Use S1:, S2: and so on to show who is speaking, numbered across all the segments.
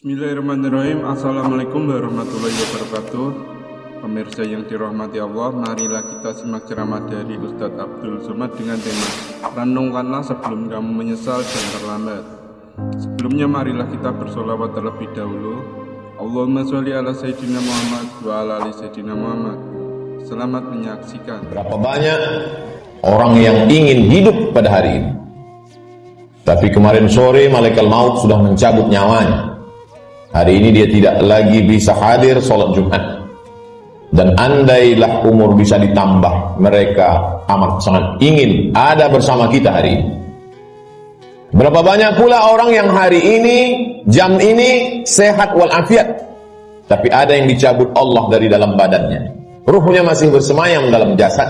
S1: Bismillahirrahmanirrahim. Assalamualaikum warahmatullahi wabarakatuh. Pemirsa yang dirahmati Allah, marilah kita simak ceramah dari Ustadz Abdul Somad dengan tema Renungkanlah sebelum kamu menyesal dan terlambat. Sebelumnya marilah kita bersolawat terlebih dahulu. Allahumma sholli ala Sayyidina Muhammad wa ala ali Sayyidina Muhammad. Selamat menyaksikan.
S2: Berapa banyak orang yang ingin hidup pada hari ini, tapi kemarin sore malaikat maut sudah mencabut nyawanya. Hari ini dia tidak lagi bisa hadir sholat Jumat. Dan andailah umur bisa ditambah, mereka amat sangat ingin ada bersama kita hari ini. Berapa banyak pula orang yang hari ini, jam ini sehat walafiat, tapi ada yang dicabut Allah dari dalam badannya. Ruhnya masih bersemayam dalam jasad,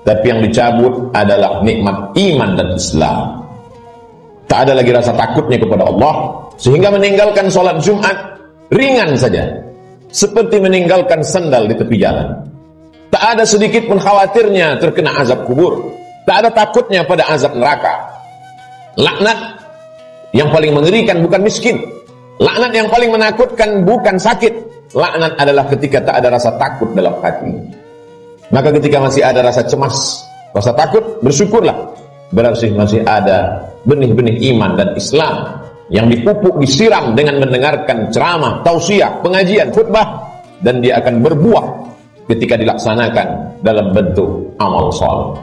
S2: tapi yang dicabut adalah nikmat iman dan Islam. Tak ada lagi rasa takutnya kepada Allah, sehingga meninggalkan sholat Jumat ringan saja, seperti meninggalkan sandal di tepi jalan. Tak ada sedikit pun khawatirnya terkena azab kubur, tak ada takutnya pada azab neraka. Laknat yang paling mengerikan bukan miskin, laknat yang paling menakutkan bukan sakit. Laknat adalah ketika tak ada rasa takut dalam hati. Maka ketika masih ada rasa cemas, rasa takut, bersyukurlah, berarti masih ada benih-benih iman dan Islam yang dipupuk, disiram dengan mendengarkan ceramah, tausiah, pengajian, khutbah, dan dia akan berbuah ketika dilaksanakan dalam bentuk amal saleh.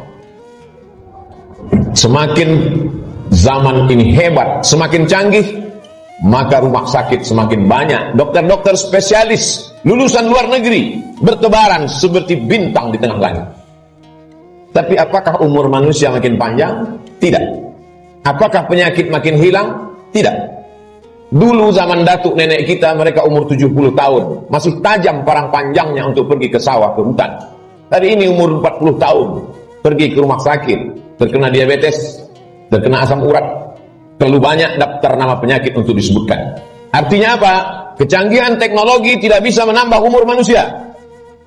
S2: Semakin zaman ini hebat, semakin canggih, maka rumah sakit semakin banyak, dokter-dokter spesialis lulusan luar negeri bertebaran seperti bintang di tengah langit. Tapi apakah umur manusia makin panjang? Tidak. Apakah penyakit makin hilang? Tidak. Dulu zaman datuk nenek kita, mereka umur 70 tahun, masih tajam parang panjangnya untuk pergi ke sawah, ke hutan. Hari ini umur 40 tahun, pergi ke rumah sakit, terkena diabetes, terkena asam urat. Terlalu banyak daftar nama penyakit untuk disebutkan. Artinya apa? Kecanggihan teknologi tidak bisa menambah umur manusia.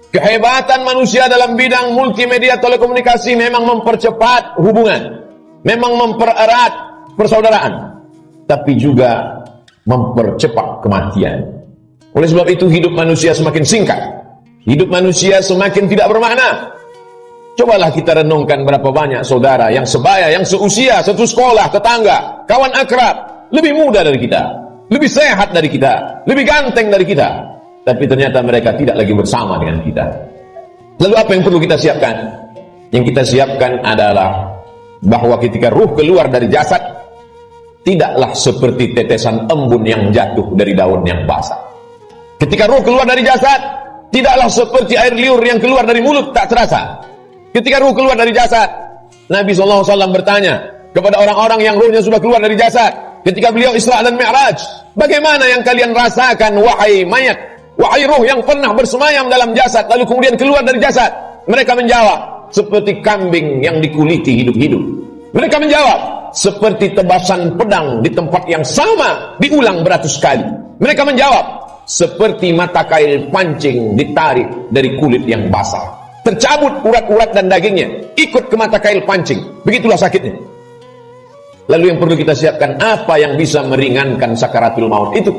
S2: Kehebatan manusia dalam bidang multimedia telekomunikasi memang mempercepat hubungan, memang mempererat persaudaraan, tapi juga mempercepat kematian. Oleh sebab itu hidup manusia semakin singkat, hidup manusia semakin tidak bermakna. Cobalah kita renungkan berapa banyak saudara yang sebaya, yang seusia, satu sekolah, tetangga, kawan akrab, lebih muda dari kita, lebih sehat dari kita, lebih ganteng dari kita, tapi ternyata mereka tidak lagi bersama dengan kita. Lalu apa yang perlu kita siapkan? Yang kita siapkan adalah bahwa ketika ruh keluar dari jasad, tidaklah seperti tetesan embun yang jatuh dari daun yang basah. Ketika ruh keluar dari jasad, tidaklah seperti air liur yang keluar dari mulut tak terasa. Ketika ruh keluar dari jasad, Nabi SAW bertanya kepada orang-orang yang ruhnya sudah keluar dari jasad, ketika beliau Isra dan Mi'raj, bagaimana yang kalian rasakan wahai mayat, wahai ruh yang pernah bersemayam dalam jasad lalu kemudian keluar dari jasad? Mereka menjawab, seperti kambing yang dikuliti hidup-hidup. Mereka menjawab, seperti tebasan pedang di tempat yang sama diulang beratus kali. Mereka menjawab, seperti mata kail pancing ditarik dari kulit yang basah, tercabut urat-urat dan dagingnya, ikut ke mata kail pancing. Begitulah sakitnya. Lalu yang perlu kita siapkan, apa yang bisa meringankan sakaratul maut itu?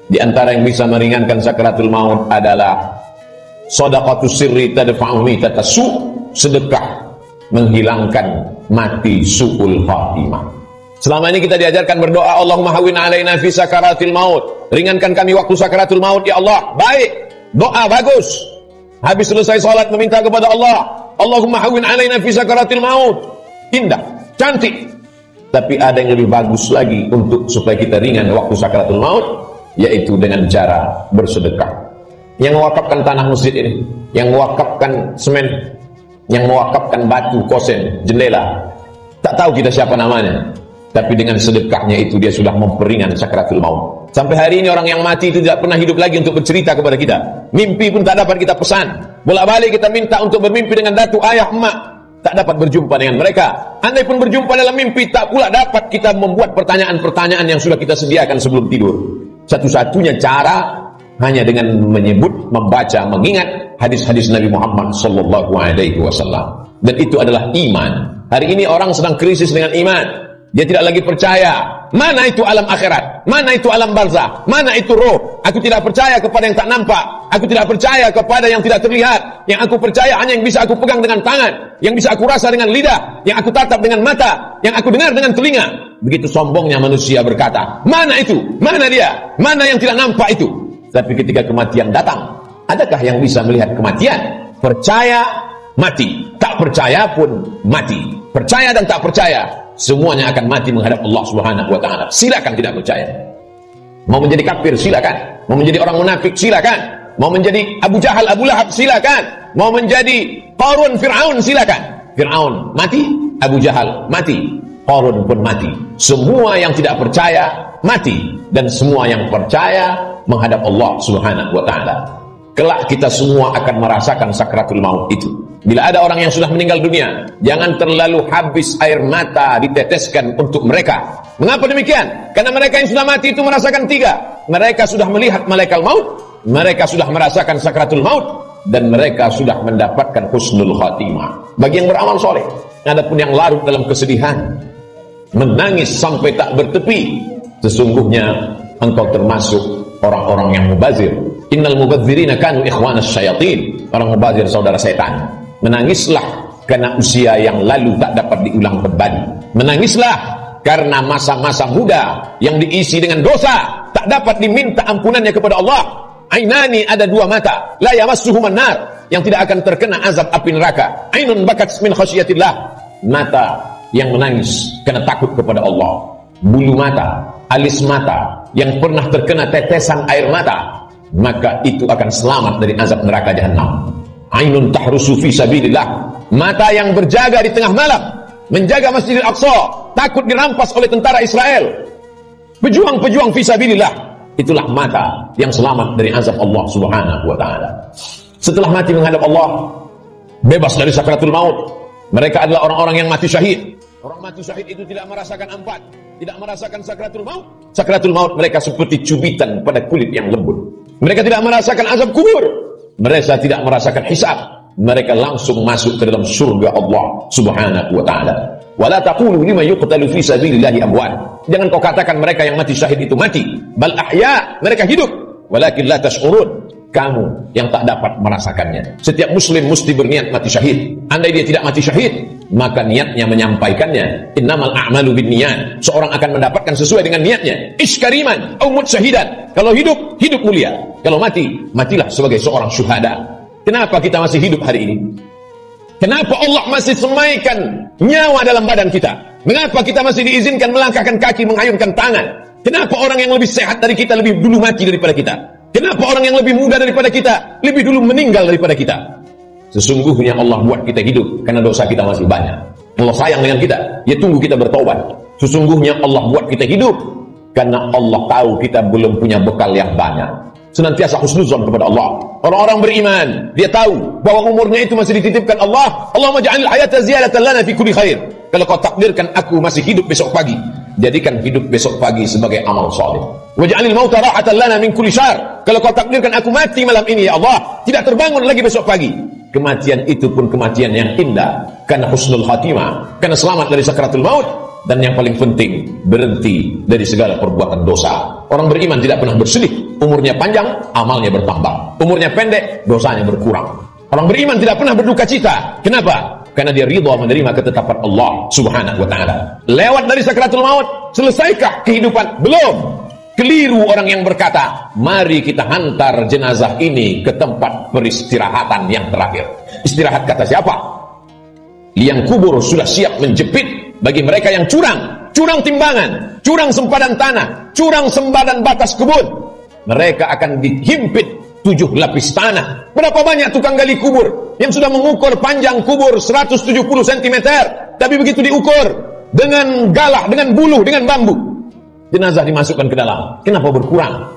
S2: Di antara yang bisa meringankan sakaratul maut adalah shadaqatus sirri tadfa'u mitata su', sedekah menghilangkan mati su'ul khatimah. Selama ini kita diajarkan berdoa, Allahumma hawwin alaina fi sakaratil maut, ringankan kami waktu sakaratul maut ya Allah. Baik, doa bagus. Habis selesai salat meminta kepada Allah, Allahumma hawwin alaina fi sakaratil maut. Indah, cantik. Tapi ada yang lebih bagus lagi untuk supaya kita ringan waktu sakaratul maut, yaitu dengan cara bersedekah. Yang mewakafkan tanah masjid ini, yang mewakafkan semen, yang mewakafkan batu, kosen, jendela, tak tahu kita siapa namanya, tapi dengan sedekahnya itu dia sudah memperingan sakaratul maut. Sampai hari ini orang yang mati itu tidak pernah hidup lagi untuk bercerita kepada kita. Mimpi pun tak dapat kita pesan. Bolak-balik kita minta untuk bermimpi dengan datuk, ayah, emak, tak dapat berjumpa dengan mereka. Andai pun berjumpa dalam mimpi, tak pula dapat kita membuat pertanyaan-pertanyaan yang sudah kita sediakan sebelum tidur. Satu-satunya cara hanya dengan menyebut, membaca, mengingat hadis-hadis Nabi Muhammad SAW. Dan itu adalah iman. Hari ini orang sedang krisis dengan iman. Dia tidak lagi percaya. Mana itu alam akhirat? Mana itu alam barzah? Mana itu roh? Aku tidak percaya kepada yang tak nampak. Aku tidak percaya kepada yang tidak terlihat. Yang aku percaya hanya yang bisa aku pegang dengan tangan, yang bisa aku rasa dengan lidah, yang aku tatap dengan mata, yang aku dengar dengan telinga. Begitu sombongnya manusia berkata, mana itu? Mana dia? Mana yang tidak nampak itu? Tapi ketika kematian datang, adakah yang bisa melihat kematian? Percaya, mati. Tak percaya pun mati. Percaya dan tak percaya, semuanya akan mati menghadap Allah Subhanahu wa ta'ala. Silakan tidak percaya. Mau menjadi kafir, silakan. Mau menjadi orang munafik, silakan. Mau menjadi Abu Jahal, Abu Lahab, silakan. Mau menjadi Qarun, Fir'aun, silakan. Fir'aun mati, Abu Jahal mati, Qarun pun mati. Semua yang tidak percaya mati, dan semua yang percaya menghadap Allah Subhanahu wa ta'ala. Kelak kita semua akan merasakan sakratul maut itu. Bila ada orang yang sudah meninggal dunia, jangan terlalu habis air mata diteteskan untuk mereka. Mengapa demikian? Karena mereka yang sudah mati itu merasakan tiga. Mereka sudah melihat malaikat maut, mereka sudah merasakan sakratul maut, dan mereka sudah mendapatkan husnul khatimah. Bagi yang beramal soleh, adapun yang larut dalam kesedihan, menangis sampai tak bertepi, sesungguhnya engkau termasuk orang-orang yang mubazir. Innal mubadzirina kanu ikhwanas syayatin. Orang mubazir saudara setan. Menangislah karena usia yang lalu tak dapat diulang kembali. Menangislah karena masa-masa muda yang diisi dengan dosa tak dapat diminta ampunannya kepada Allah. Ainani, ada dua mata, la yamassuhuman nar, yang tidak akan terkena azab api neraka. Ainun bakat min khasyiatillah, mata yang menangis karena takut kepada Allah. Bulu mata, alis mata yang pernah terkena tetesan air mata, maka itu akan selamat dari azab neraka jahanam. Ainun tahrusu fi sabilillah, mata yang berjaga di tengah malam menjaga Masjidil Aqsa, takut dirampas oleh tentara Israel. Pejuang-pejuang fi sabilillah, itulah mata yang selamat dari azab Allah Subhanahu wa ta'ala. Setelah mati menghadap Allah, bebas dari sakratul maut, mereka adalah orang-orang yang mati syahid. Orang mati syahid itu tidak merasakan empat, tidak merasakan sakratul maut. Sakratul maut mereka seperti cubitan pada kulit yang lembut. Mereka tidak merasakan azab kubur, mereka tidak merasakan hisab, mereka langsung masuk ke dalam surga Allah Subhanahu wa ta'ala. Wala taqulu liman yuqtalu fi sabilillahi amwat. Jangan kau katakan mereka yang mati syahid itu mati. Bal ahya, mereka hidup. Walakin la tash'urun. Kamu yang tak dapat merasakannya. Setiap muslim mesti berniat mati syahid. Andai dia tidak mati syahid, maka niatnya menyampaikannya. Innamal a'malu binniyat. Seorang akan mendapatkan sesuai dengan niatnya. Iskariman au mut syahidan. Kalau hidup, hidup mulia. Kalau mati, matilah sebagai seorang syuhada. Kenapa kita masih hidup hari ini? Kenapa Allah masih semaikan nyawa dalam badan kita? Mengapa kita masih diizinkan melangkahkan kaki, mengayunkan tangan? Kenapa orang yang lebih sehat dari kita lebih dulu mati daripada kita? Kenapa orang yang lebih muda daripada kita lebih dulu meninggal daripada kita? Sesungguhnya Allah buat kita hidup karena dosa kita masih banyak. Allah sayang dengan kita, Dia tunggu kita bertaubat. Sesungguhnya Allah buat kita hidup karena Allah tahu kita belum punya bekal yang banyak. Senantiasa husnuzon kepada Allah. Orang-orang beriman, dia tahu bahwa umurnya itu masih dititipkan Allah. Allahumma ja'alil hayata ziyadatan lana fi kulli khair. Kalau kau takdirkan aku masih hidup besok pagi, jadikan hidup besok pagi sebagai amal saleh. Waj'alil mauta rahatan lana min kulli syarr. Kalau kau takdirkan aku mati malam ini ya Allah, tidak terbangun lagi besok pagi, kematian itu pun kematian yang indah karena husnul khatimah, karena selamat dari sakratul maut. Dan yang paling penting, berhenti dari segala perbuatan dosa. Orang beriman tidak pernah bersedih. Umurnya panjang, amalnya bertambah. Umurnya pendek, dosanya berkurang. Orang beriman tidak pernah berduka cita. Kenapa? Karena dia ridha menerima ketetapan Allah Subhanahu wa ta'ala. Lewat dari sakratul maut, selesaikah kehidupan? Belum. Keliru orang yang berkata, mari kita hantar jenazah ini ke tempat peristirahatan yang terakhir. Istirahat kata siapa? Liang kubur sudah siap menjepit bagi mereka yang curang timbangan, curang sempadan tanah, curang sempadan batas kebun. Mereka akan dihimpit 7 lapis tanah. Berapa banyak tukang gali kubur yang sudah mengukur panjang kubur 170 cm, tapi begitu diukur dengan galah, dengan buluh, dengan bambu, jenazah dimasukkan ke dalam. Kenapa berkurang?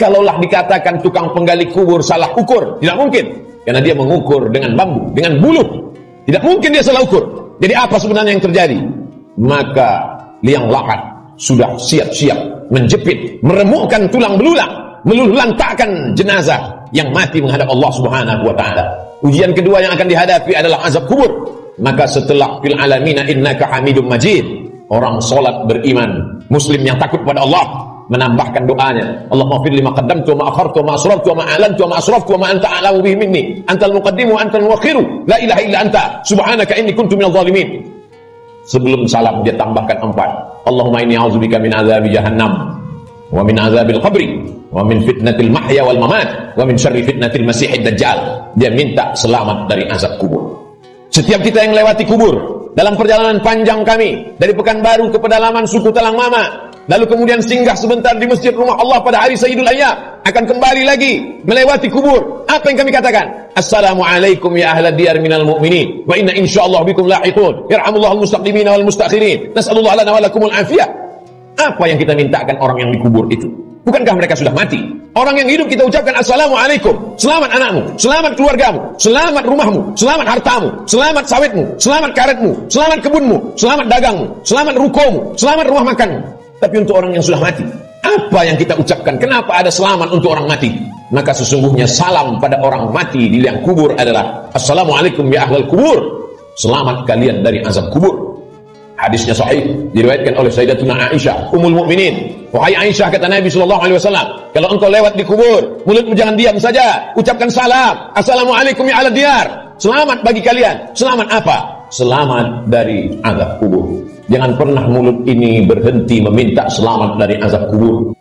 S2: Kalaulah dikatakan tukang penggali kubur salah ukur, tidak mungkin, karena dia mengukur dengan bambu, dengan buluh. Tidak mungkin dia salah ukur. Jadi apa sebenarnya yang terjadi? Maka liang lahat sudah siap-siap menjepit, meremukkan tulang belulang, meluluhlantakkan jenazah yang mati menghadap Allah Subhanahu wa ta'ala. Ujian kedua yang akan dihadapi adalah azab kubur. Maka setelah fil alamina innaka hamidum majid, Orang sholat beriman, muslim yang takut pada Allah, menambahkan doanya, Allahumma fir lima qaddamtu wa ma akhartu wa ma asraftu wa ma a'lantu wa ma asraftu wa ma anta a'lamu bihi minni, antal muqaddimu wa antal muakhiru, la ilaha illa anta, subhanaka inni kuntu minadh dhalimin. Sebelum salam dia tambahkan 4. Allahumma inni a'udzubika min azabi jahannam wa min azabil qabri wa min fitnatil mahya wal mamat wa min syarri fitnatil masiihid dajjal. Dia minta selamat dari azab kubur. Setiap kita yang lewati kubur dalam perjalanan panjang kami dari Pekanbaru ke pedalaman suku Talang Mama, lalu kemudian singgah sebentar di masjid rumah Allah pada hari Sayyidul Ayyam, akan kembali lagi melewati kubur. Apa yang kami katakan? Assalamualaikum ya ahla diyar minal mu'minin wa inna insyaallah bikum lahiqun, yarhamullahul mustaqdimina wal mustakhirin, nas'alullah lana wa lakumul afiyah. Apa yang kita mintakan orang yang dikubur itu? Bukankah mereka sudah mati? Orang yang hidup kita ucapkan Assalamualaikum, selamat anakmu, selamat keluargamu, selamat rumahmu, selamat hartamu, selamat sawitmu, selamat karetmu, selamat kebunmu, selamat dagangmu, selamat rukomu, selamat rumah makanmu. Tapi untuk orang yang sudah mati, apa yang kita ucapkan? Kenapa ada selamat untuk orang mati? Maka sesungguhnya salam pada orang mati di liang kubur adalah Assalamualaikum ya ahlal kubur, selamat kalian dari azab kubur. Hadisnya sahih, diriwayatkan oleh Sayyidatuna Aisyah Ummul Mukminin. Wahai Aisyah, kata Nabi SAW, kalau engkau lewat di kubur, mulutmu jangan diam saja, ucapkan salam, Assalamualaikum ya ahla diyar, selamat bagi kalian. Selamat apa? Selamat dari azab kubur. Jangan pernah mulut ini berhenti meminta selamat dari azab kubur.